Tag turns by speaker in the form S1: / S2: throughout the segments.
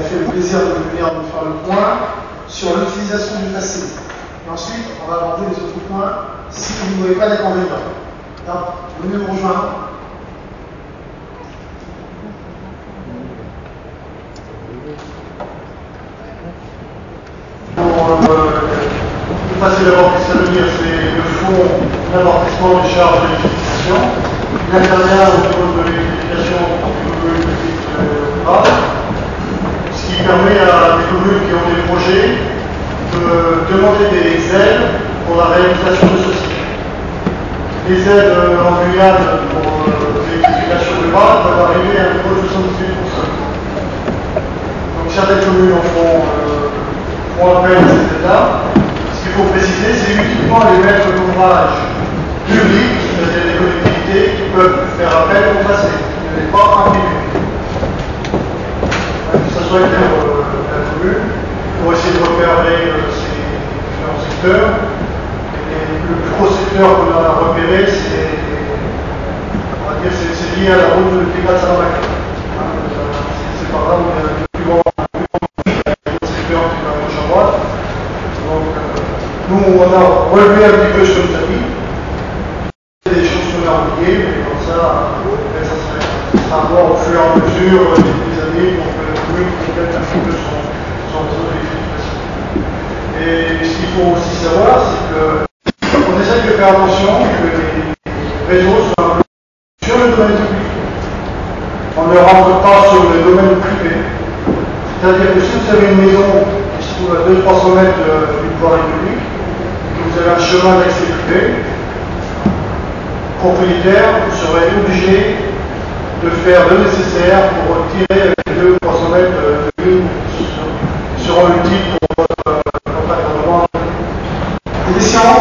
S1: m'a fait le plaisir de venir nous faire le point sur l'utilisation du passé. Et ensuite, on va aborder les autres points si vous ne voyez pas d'inconvénients. Donc, venez me rejoindre. Le passé d'amortissement, c'est le fonds d'amortissement des charges d'électrification. Il intervient au niveau de l'électrification des communes petites rares, ce qui permet à des communes qui ont des projets de demander des aides pour la réalisation de ceci. Les aides en Guyane pour l'électrification de base peuvent arriver à un niveau de 78%. Donc certaines communes en font appel à cette aide-là. Ce qu'il faut préciser, c'est uniquement les maîtres d'ouvrage publics, c'est-à-dire les collectivités, qui peuvent faire appel au passé. Ce n'est pas un privé. Que ce soit la commune, pour essayer de repérer ces différents secteurs. Et le plus gros secteur qu'on a repéré, c'est lié à la route de Picat Salamanca. C'est par là où il y a le plus grand secteur qui va à gauche à droite. Donc, nous, on a relevé un petit peu ce que nous a dit. Il y a des choses qu'on a oubliées, mais comme ça sera voir au fur et à mesure des années pour que la commune complète un petit peu son réseau d'électrification. Et ce qu'il faut aussi savoir, c'est qu'on essaie de faire attention que les réseaux soient sur le domaine public. On ne rentre pas sur le domaine privé. C'est-à-dire que si vous avez une maison qui se trouve à 200-300 mètres d'une voie publique, vous avez un chemin d'accès privé, propriétaire, vous serez obligé de faire le nécessaire pour retirer les 200-300 mètres de ligne qui seront utiles pour votre encadrement. Des questions?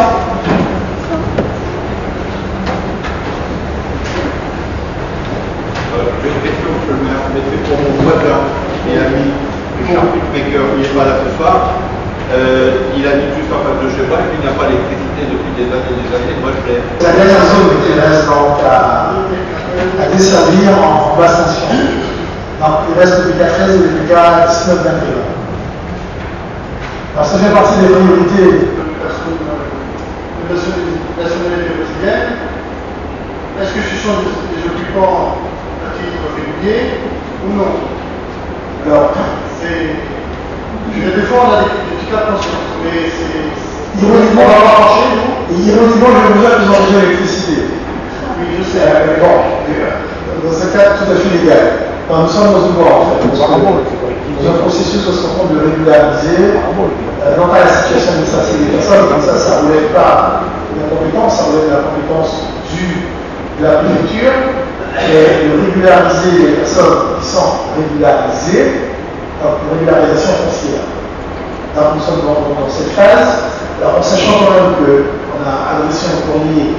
S2: J'ai une question, monsieur le maire, mais c'est pour mon voisin et ami, Richard Pickmaker, il n'est pas là ce soir. Il habite juste en face de chez moi et il n'a pas l'électricité depuis des années. Moi, je l'ai.
S1: La dernière zone qui reste donc à desservir en basse tension. Donc, il reste le PK13 et le PK19-21. Alors, ça fait partie des priorités de la nationalité brésilienne. Est-ce que ce sont des occupants à titre régulier ou non? Alors, je vais défendre des petits cas de conscience, mais c'est. Ironiquement, on va pas marcher, nous. Et ironiquement, j'ai besoin qu'ils ont déjà l'électricité. Oui, je sais. Mais bon, dans un cas tout à fait légal. Enfin, nous sommes dans une voie, en fait. Dans un processus où on se compte de régulariser, non pas la situation administrative des personnes, comme ça ne relève pas de la compétence, ça relève de la compétence de la préfecture, et de régulariser les personnes qui sont régularisées. Donc, une régularisation foncière. Donc, nous sommes dans cette phase. Alors, en sachant quand même qu'on a adressé un courrier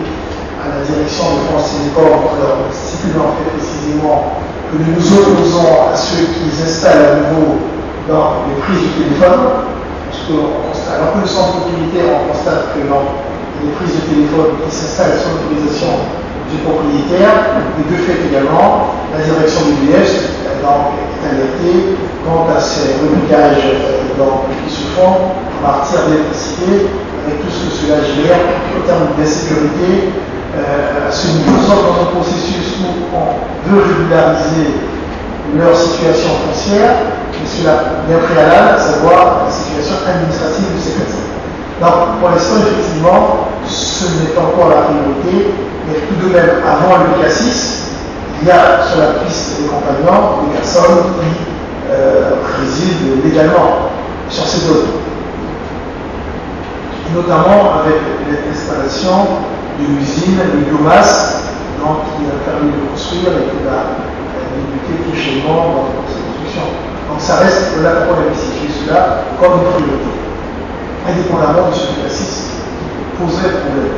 S1: à la direction de France Télécom pour leur stipulant très précisément que nous nous opposons à ceux qui installent à nouveau dans les prises du téléphone, parce qu'on constate, alors que nous sommes propriétaires, on constate que dans les prises de téléphone qui s'installent sans l'autorisation du propriétaire, et de fait également, la direction du BS est alertée quant à ces rebugages qui se font à partir d'électricité, avec tout ce que cela gère en termes d'insécurité à ce niveau. Nous sommes dans un processus où on veut régulariser leur situation foncière, mais cela bien préalable, à savoir la situation administrative de ces personnes. Donc, pour l'instant, effectivement, ce n'est pas encore la priorité, mais tout de même, avant le PK6, il y a sur la piste des compagnons des personnes qui résident légalement sur ces zones. Notamment avec l'installation d'une usine de biomasse qui a permis de construire et qui va débuter prochainement dans cette construction. Donc ça reste là pour identifier cela comme une priorité, indépendamment de ce PK6 qui poserait problème.